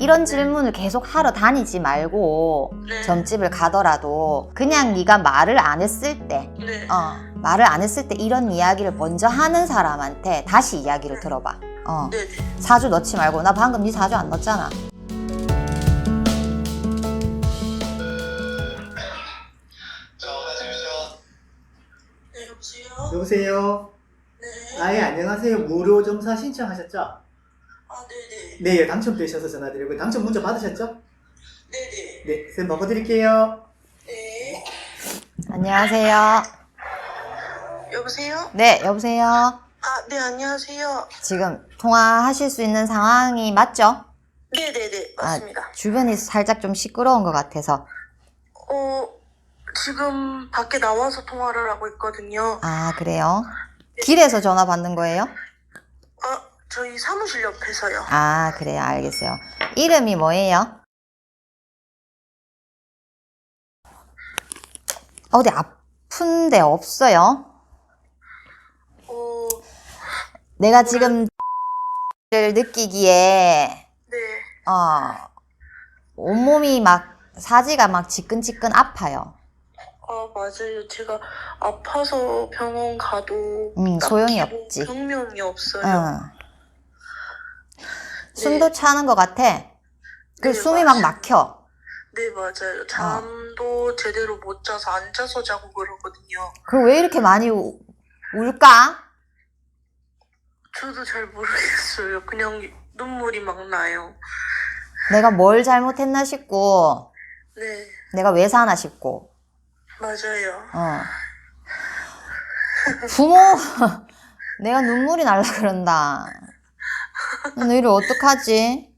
이런 질문을 계속 하러 다니지 말고 네. 점집을 가더라도 그냥 네가 말을 안 했을 때 네. 말을 안 했을 때 이런 이야기를 먼저 하는 사람한테 다시 이야기를 들어봐. 네네. 사주 넣지 말고. 나 방금 네 사주 안 넣었잖아. 네, 여보세요? 여보세요? 네. 아, 예, 안녕하세요. 무료 점사 신청하셨죠? 아, 네네. 네, 당첨되셔서 전화드리고, 당첨 문자 받으셨죠? 네네. 네, 쌤 바꿔드릴게요. 네. 안녕하세요. 여보세요? 네, 여보세요. 아, 네, 안녕하세요. 지금 통화하실 수 있는 상황이 맞죠? 네네네, 맞습니다. 주변이 살짝 좀 시끄러운 것 같아서. 지금 밖에 나와서 통화를 하고 있거든요. 아, 그래요? 길에서 전화 받는 거예요? 아, 저희 사무실 옆에서요. 아, 그래요. 알겠어요. 이름이 뭐예요? 어디 아픈 데 없어요? 내가 지금 를 느끼기에 네. 온몸이 막 사지가 막 지끈지끈 아파요. 아, 맞아요. 제가 아파서 병원 가도 소용이 딱히 없지. 병명이 없어요. 숨도 차는 것 같아. 그 네, 숨이 막 맞아요. 막혀. 네, 맞아요. 잠도 제대로 못 자서 앉아서 자고 그러거든요. 그럼 왜 이렇게 많이 울까? 저도 잘 모르겠어요. 그냥 눈물이 막 나요. 내가 뭘 잘못했나 싶고, 네, 내가 왜 사나 싶고. 맞아요. 부모, 내가 눈물이 날라 그런다. 너희를 어떡하지?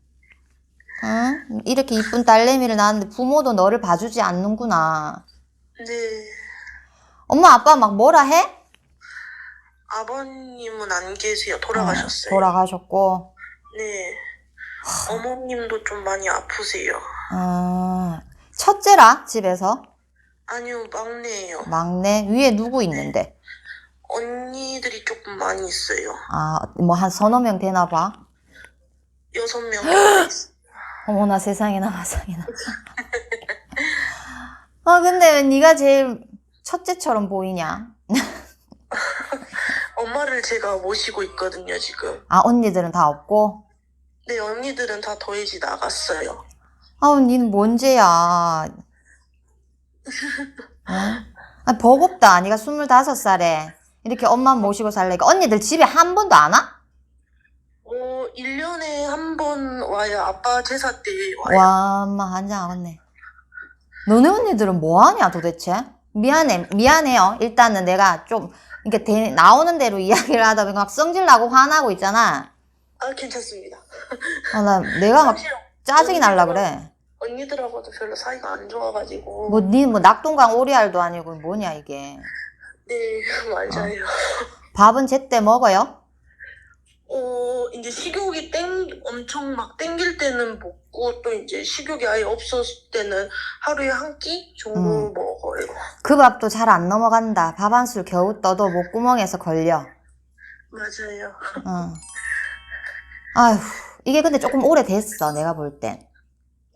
응? 이렇게 이쁜 딸내미를 낳았는데 부모도 너를 봐주지 않는구나. 네. 엄마, 아빠 막 뭐라 해? 아버님은 안 계세요. 돌아가셨어요. 돌아가셨고. 네. 어머님도 좀 많이 아프세요. 첫째라, 집에서? 아니요, 막내예요. 막내? 위에 누구 있는데? 언니들이 조금 많이 있어요. 뭐 한 서너 명 되나 봐? 6명 정도 있어요. 어머나 세상에나 마상에나. 근데 왜 네가 제일 첫째처럼 보이냐? 엄마를 제가 모시고 있거든요, 지금. 언니들은 다 없고? 네, 언니들은 다 더해지 나갔어요. 니는 뭔 죄야. 응? 버겁다. 네가 25살에 이렇게 엄마 모시고 살래니까. 언니들 집에 한 번도 안 와? 1년에 한 번 와요. 아빠 제사 때 와요. 와, 엄마 한장하겠네. 너네 언니들은 뭐 하냐 도대체? 미안해요. 일단은 내가 좀 이렇게 나오는 대로 이야기를 하다 보니까 막 성질나고 화나고 있잖아. 아, 괜찮습니다. 내가 막 사실 짜증이 날라 그래. 언니들하고도 별로 사이가 안 좋아가지고. 뭐 낙동강 오리알도 아니고 뭐냐 이게. 네, 맞아요. 밥은 제때 먹어요? 이제 식욕이 엄청 막 땡길 때는 먹고, 또 이제 식욕이 아예 없었을 때는 하루에 한 끼 정도 먹어요. 그 밥도 잘 안 넘어간다. 밥 한 술 겨우 떠도 목구멍에서 걸려. 맞아요. 아휴, 이게 근데 조금 오래됐어, 내가 볼 땐.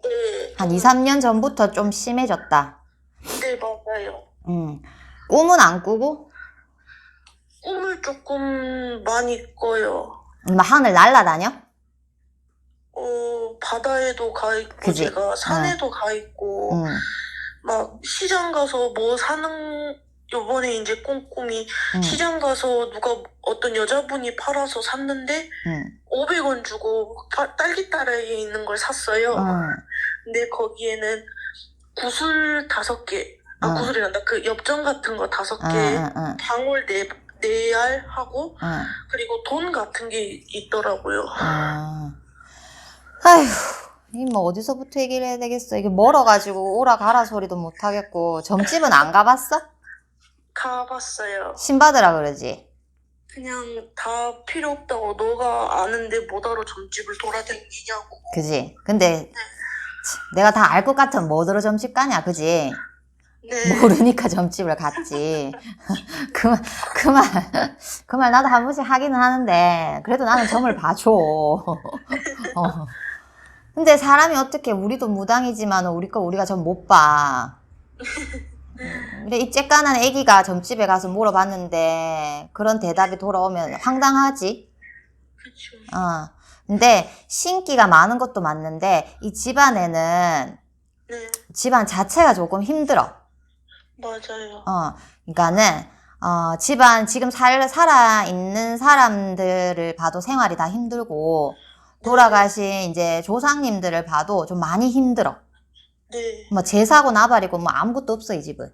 네. 한 2, 3년 전부터 좀 심해졌다. 네, 맞아요. 꿈은 안 꾸고? 꿈을 조금 많이 꿔요. 막 하늘 날아다녀? 바다에도 가 있고, 그지? 제가 산에도 가 있고, 막 시장 가서 뭐 요번에 이제 꼼꼼히 시장 가서 어떤 여자분이 팔아서 샀는데, 500원 주고 딸기 따라에 있는 걸 샀어요. 근데 거기에는 구슬 5개, 구슬이란다. 그 엽전 같은 거 5개, 방울 4알 하고, 그리고 돈 같은 게 있더라고요. 아휴, 이 뭐 어디서부터 얘기를 해야 되겠어. 이게 멀어가지고 오라 가라 소리도 못 하겠고. 점집은 안 가봤어? 가봤어요. 신받으라 그러지? 그냥 다 필요 없다고, 너가 아는데 뭐하러 점집을 돌아다니냐고. 그지? 근데 내가 다 알 것 같으면 뭐더러 점집 가냐, 그지? 네. 모르니까 점집을 갔지. 그 말 나도 한 번씩 하기는 하는데, 그래도 나는 점을 봐줘. 근데 사람이 어떻게, 우리도 무당이지만 우리 거 우리가 좀 못 봐. 근데 이 쬐깐한 애기가 점집에 가서 물어봤는데 그런 대답이 돌아오면 황당하지? 그쵸. 근데 신기가 많은 것도 맞는데 이 집안에는 네, 집안 자체가 조금 힘들어. 맞아요. 그러니까는 집안 지금 살아 있는 사람들을 봐도 생활이 다 힘들고 돌아가신 이제 조상님들을 봐도 좀 많이 힘들어. 네. 뭐 제사고 나발이고 뭐 아무것도 없어 이 집은.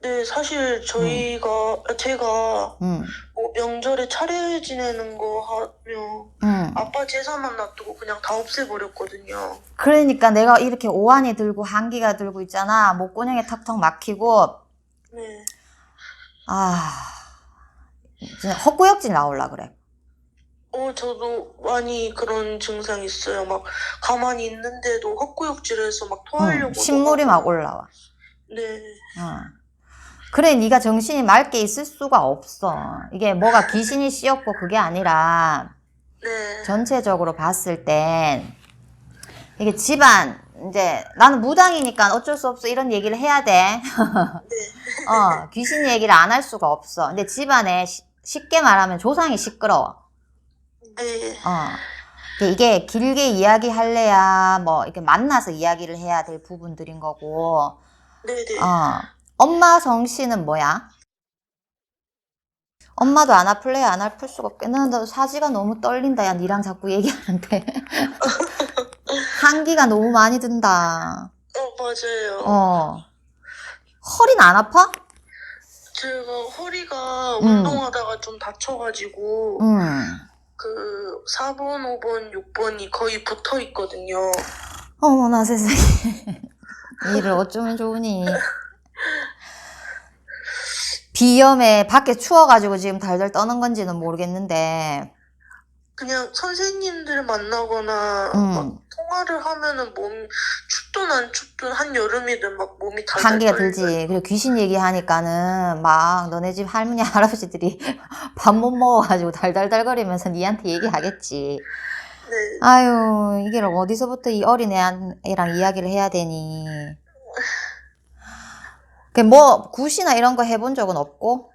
네, 사실 제가 응, 뭐 명절에 차례 지내는 거 하면 응. 아빠 제사만 놔두고 그냥 다 없애버렸거든요. 그러니까 내가 이렇게 오한이 들고 한기가 들고 있잖아. 목구멍에 턱턱 막히고 네. 진짜 헛구역질 나올라 그래. 저도 많이 그런 증상 있어요. 막 가만히 있는데도 헛구역질해서 막 토하려고. 신물이 막 올라와. 네. 그래, 네가 정신이 맑게 있을 수가 없어. 이게 뭐가 귀신이 씌었고 그게 아니라 네. 전체적으로 봤을 땐 이게 집안, 이제 나는 무당이니까 어쩔 수 없어 이런 얘기를 해야 돼. 네. 귀신 얘기를 안 할 수가 없어. 근데 집안에 쉽게 말하면 조상이 시끄러워. 네. 이게 길게 이야기할래야 뭐 이렇게 만나서 이야기를 해야 될 부분들인 거고. 네네. 엄마 성씨는 뭐야? 엄마도 안 아플래? 안 아플 수가 없겠네. 너 사지가 너무 떨린다. 야, 니랑 자꾸 얘기하는데. 한기가 너무 많이 든다. 맞아요. 허리는 안 아파? 제가 허리가 운동하다가 좀 다쳐가지고 그 4번, 5번, 6번이 거의 붙어 있거든요. 어머나 세상에. 일을 어쩌면 좋으니. 비염에 밖에 추워가지고 지금 달달 떠는 건지는 모르겠는데. 그냥 선생님들 만나거나 막 통화를 하면은 춥든 안 춥든 한여름이든 막 몸이 달달 한기가 떨려요. 들지. 그리고 귀신 얘기하니까는 막 너네 집 할머니 할아버지들이 밥 못 먹어가지고 달달달거리면서 니한테 얘기하겠지. 네. 아유, 이게 어디서부터 이 어린애랑 이야기를 해야 되니. 뭐 굿이나 이런 거 해본 적은 없고?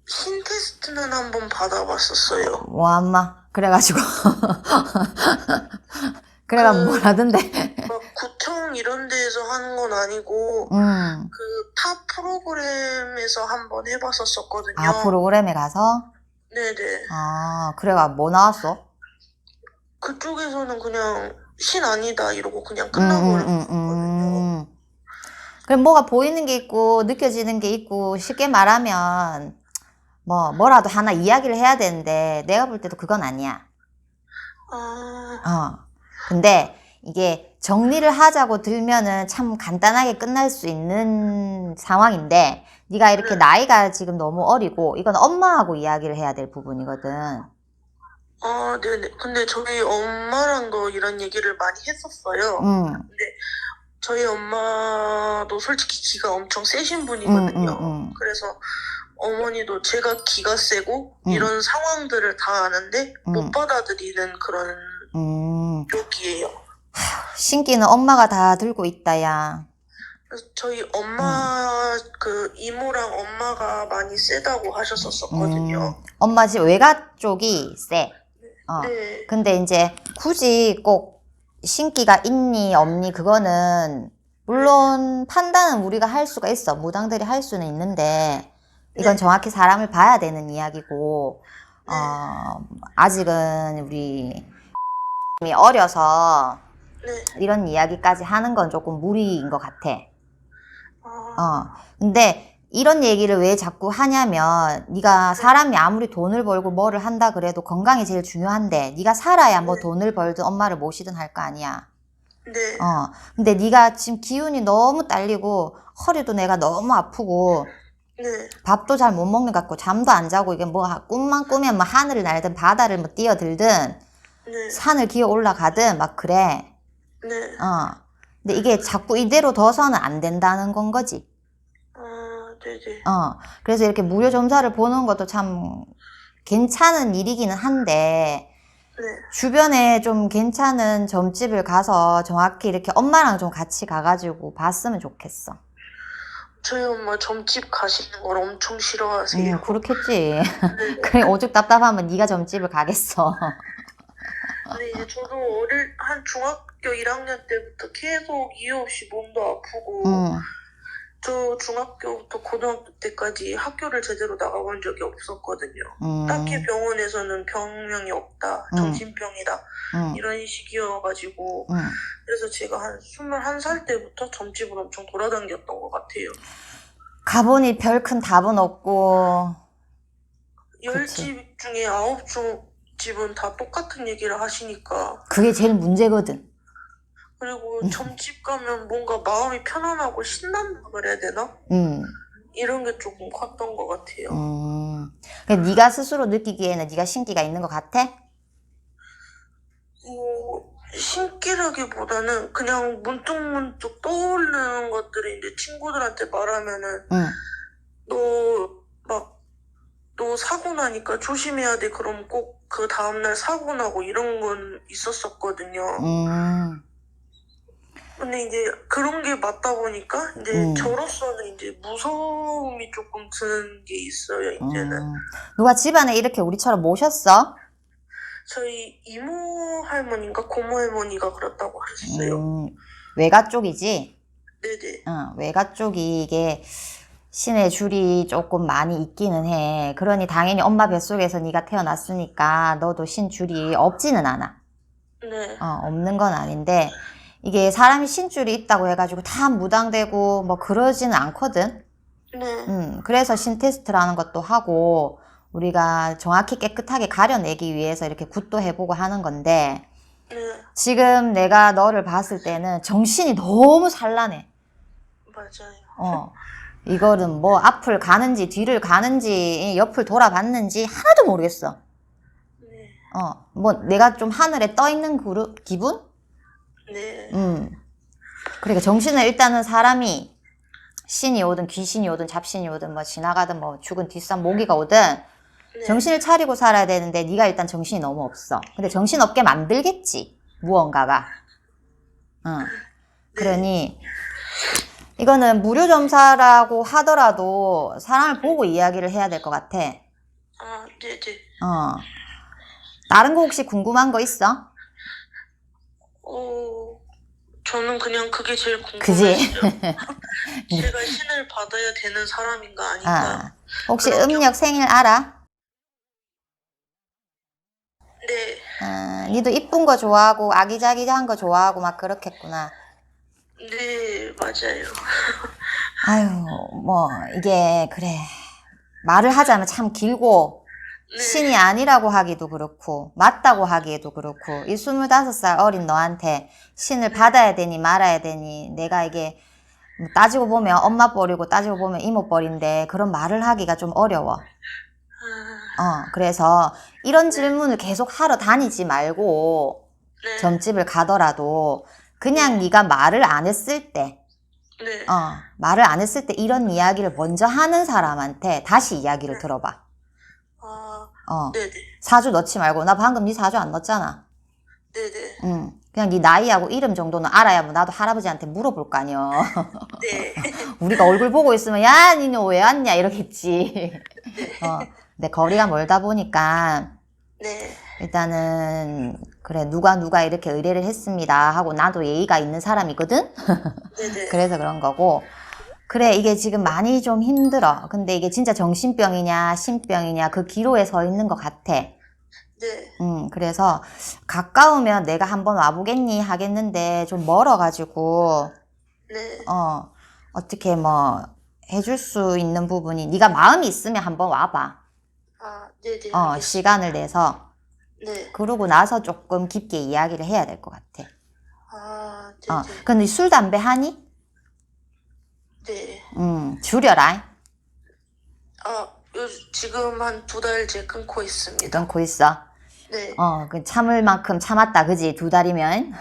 신 테스트는 한번 받아봤었어요. 와, 엄마. 그래가지고. 그래가 뭐라던데. 막 구청 이런 데에서 하는 건 아니고 그 타 프로그램에서 한번 해봤었거든요. 프로그램에 가서? 네네. 그래가 뭐 나왔어? 그쪽에서는 그냥 신 아니다 이러고 그냥 끝나버렸거든요. 그럼 뭐가 보이는 게 있고 느껴지는 게 있고 쉽게 말하면 뭐라도 하나 이야기를 해야 되는데 내가 볼 때도 그건 아니야. 근데 이게 정리를 하자고 들면은 참 간단하게 끝날 수 있는 상황인데 네가 이렇게 나이가 지금 너무 어리고 이건 엄마하고 이야기를 해야 될 부분이거든. 네네. 근데 저희 엄마랑도 이런 얘기를 많이 했었어요. 근데 저희 엄마도 솔직히 기가 엄청 세신 분이거든요. 그래서 어머니도 제가 기가 세고 이런 상황들을 다 아는데 못 받아들이는 그런 쪽이에요. 신기는 엄마가 다 들고 있다, 야. 그래서 저희 엄마 그 이모랑 엄마가 많이 세다고 하셨었거든요. 엄마 집 외가 쪽이 세. 네. 근데 이제 굳이 꼭 신기가 있니 없니 그거는 물론 판단은 우리가 할 수가 있어. 무당들이 할 수는 있는데 이건 정확히 사람을 봐야 되는 이야기고 아직은 우리 어려서 이런 이야기까지 하는 건 조금 무리인 것 같아. 근데 이런 얘기를 왜 자꾸 하냐면 네가 사람이 아무리 돈을 벌고 뭐를 한다 그래도 건강이 제일 중요한데 네가 살아야 뭐 돈을 벌든 엄마를 모시든 할 거 아니야. 네. 근데 네가 지금 기운이 너무 딸리고 허리도 내가 너무 아프고 밥도 잘 못 먹는 것 같고 잠도 안 자고 이게 뭐 꿈만 꾸면 뭐 하늘을 날든 바다를 뭐 뛰어들든 산을 기어 올라가든 막 그래. 근데 이게 자꾸 이대로 둬서는 안 된다는 건 거지. 네네. 그래서 이렇게 무료 점사를 보는 것도 참 괜찮은 일이기는 한데, 네. 주변에 좀 괜찮은 점집을 가서 정확히 이렇게 엄마랑 좀 같이 가가지고 봤으면 좋겠어. 저희 엄마 점집 가시는 걸 엄청 싫어하세요. 그렇겠지. 네. 그래, 오죽 답답하면 네가 점집을 가겠어. 근데 이제 저도 한 중학교 1학년 때부터 계속 이유 없이 몸도 아프고, 저 중학교부터 고등학교 때까지 학교를 제대로 나가본 적이 없었거든요. 딱히 병원에서는 병명이 없다, 정신병이다, 이런 식이어가지고, 그래서 제가 한 21살 때부터 점집을 엄청 돌아다녔던 것 같아요. 가보니 별 큰 답은 없고. 10집 중에 9집은 다 똑같은 얘기를 하시니까. 그게 제일 문제거든. 그리고 점집 가면 뭔가 마음이 편안하고 신난다 그래야 되나? 이런 게 조금 컸던 것 같아요. 네가 스스로 느끼기에는 네가 신기가 있는 것 같아? 신기라기보다는 그냥 문득문득 떠오르는 것들이 이제 친구들한테 말하면은 너 사고 나니까 조심해야 돼. 그럼 꼭 그 다음날 사고 나고 이런 건 있었었거든요. 근데 이제 그런 게 맞다 보니까 이제 저로서는 이제 무서움이 조금 드는 게 있어요, 이제는. 누가 집안에 이렇게 우리처럼 모셨어? 저희 이모 할머니인가 고모 할머니가 그렇다고 하셨어요. 외가 쪽이지? 네네. 외가 쪽이 이게 신의 줄이 조금 많이 있기는 해. 그러니 당연히 엄마 뱃속에서 네가 태어났으니까 너도 신 줄이 없지는 않아. 네. 없는 건 아닌데 이게 사람이 신줄이 있다고 해가지고 다 무당되고 뭐 그러지는 않거든. 네. 그래서 신 테스트라는 것도 하고 우리가 정확히 깨끗하게 가려내기 위해서 이렇게 굿도 해보고 하는 건데 네. 지금 내가 너를 봤을 때는 정신이 너무 산란해. 맞아요. 이거는 뭐 앞을 가는지 뒤를 가는지 옆을 돌아봤는지 하나도 모르겠어. 네. 뭐 내가 좀 하늘에 떠 있는 기분? 네. 그러니까 정신을 일단은 사람이 신이 오든 귀신이 오든 잡신이 오든 뭐 지나가든 뭐 죽은 뒷산 모기가 오든 네. 정신을 차리고 살아야 되는데 네가 일단 정신이 너무 없어. 근데 정신 없게 만들겠지 무언가가. 그러니 이거는 무료점사라고 하더라도 사람을 보고 이야기를 해야 될 것 같아. 아, 네네. 다른 거 혹시 궁금한 거 있어? 저는 그냥 그게 제일 궁금해요. 그지? 제가 신을 받아야 되는 사람인가 아닌가. 혹시 음력 생일 알아? 네. 니도 이쁜 거 좋아하고 아기자기한 거 좋아하고 막 그렇겠구나. 네, 맞아요. 아유, 뭐 이게 그래. 말을 하자면 참 길고 네. 신이 아니라고 하기도 그렇고 맞다고 하기에도 그렇고 이 25살 어린 너한테 신을 받아야 되니 말아야 되니 내가 이게 따지고 보면 엄마 뻘이고 따지고 보면 이모 뻘인데 그런 말을 하기가 좀 어려워. 그래서 이런 질문을 계속 하러 다니지 말고 네. 점집을 가더라도 그냥 네가 말을 안 했을 때 네. 말을 안 했을 때 이런 이야기를 먼저 하는 사람한테 다시 이야기를 들어봐. 네네. 사주 넣지 말고 나 방금 네 사주 안 넣었잖아. 네네. 그냥 네 나이하고 이름 정도는 알아야 뭐 나도 할아버지한테 물어볼 거 아니여. 네. 우리가 얼굴 보고 있으면 야 니는 왜 왔냐 이러겠지. 근데 거리가 멀다 보니까 네. 일단은 그래 누가 이렇게 의뢰를 했습니다 하고 나도 예의가 있는 사람이거든. 네네. 그래서 그런 거고 그래 이게 지금 많이 좀 힘들어. 근데 이게 진짜 정신병이냐 신병이냐 그 기로에 서 있는 것 같아. 네. 그래서 가까우면 내가 한번 와보겠니 하겠는데 좀 멀어가지고 네. 어떻게 뭐 해줄 수 있는 부분이 네가 마음이 있으면 한번 와봐. 네네. 알겠습니다. 시간을 내서 네. 그러고 나서 조금 깊게 이야기를 해야 될 것 같아. 네네. 근데 술 담배 하니? 네. 줄여라. 지금 한 2달째 끊고 있습니다. 끊고 있어. 네. 그 참을 만큼 참았다, 그지? 2달이면.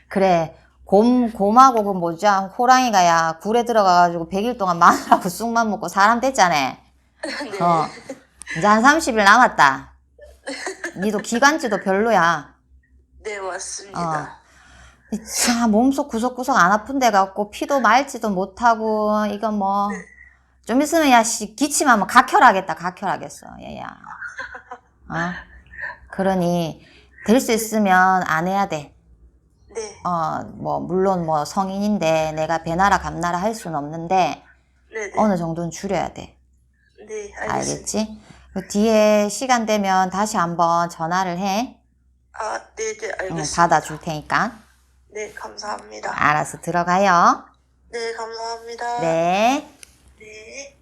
그래. 곰하고 그 뭐자 호랑이가 야 굴에 들어가가지고 100일 동안 마늘하고 쑥만 먹고 사람 됐잖아. 네. 이제 한 30일 남았다. 니도 기관지도 별로야. 네, 맞습니다. 참 몸속 구석구석 안 아픈 데 같고 피도 말지도 못하고 이거 뭐 좀 있으면 야 씨 기침하면 각혈하겠다. 각혈하겠어 얘야. 그러니 될 수 있으면 안 해야 돼. 네. 뭐 물론 뭐 성인인데 내가 배나라 감나라 할 수는 없는데 네네. 어느 정도는 줄여야 돼. 네, 알겠습니다. 알겠지? 그 뒤에 시간 되면 다시 한번 전화를 해. 아, 네네, 알겠습니다. 받아줄 테니까. 네, 감사합니다. 알아서 들어가요. 네, 감사합니다. 네. 네.